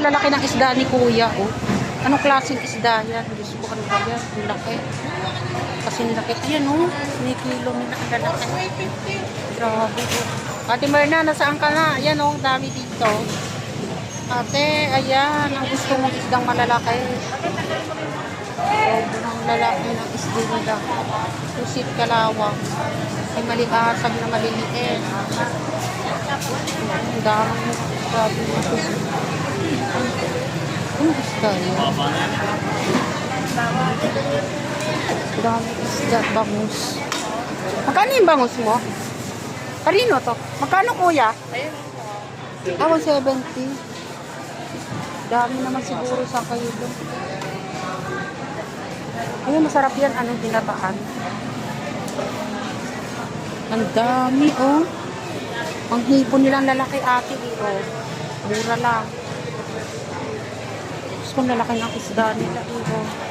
lalaki ng isda ni kuya, oh. Anong klaseng isda yan? Diyos ko, ano ba yan? Ang laki. Kasi nilaki. Ayan, oh. May kilo nila. Ang lalaki. Grabe, oh. Ate Merna, nasaan ka na? Ayan, oh. Dami dito. Ate, ayan. Ang gusto mong isdang malalaki. Sobrang lalaki ng isda nila. Pusit kalawang. May maliasag na maliliit. Ang dami. Grabe na pusit. Ano isda yun? Dami isda, bangus. Magkano yung bangus mo? Karino to? Magkano kuya? Ah, 170. Dami naman siguro sa kayo doon. Ayun, masarap yan. Anong dinataan? Ang dami, oh. Ang hipon nilang lalaki, ate, oh. Mura lang. Gusto kong lalaki ng isda nila, oh.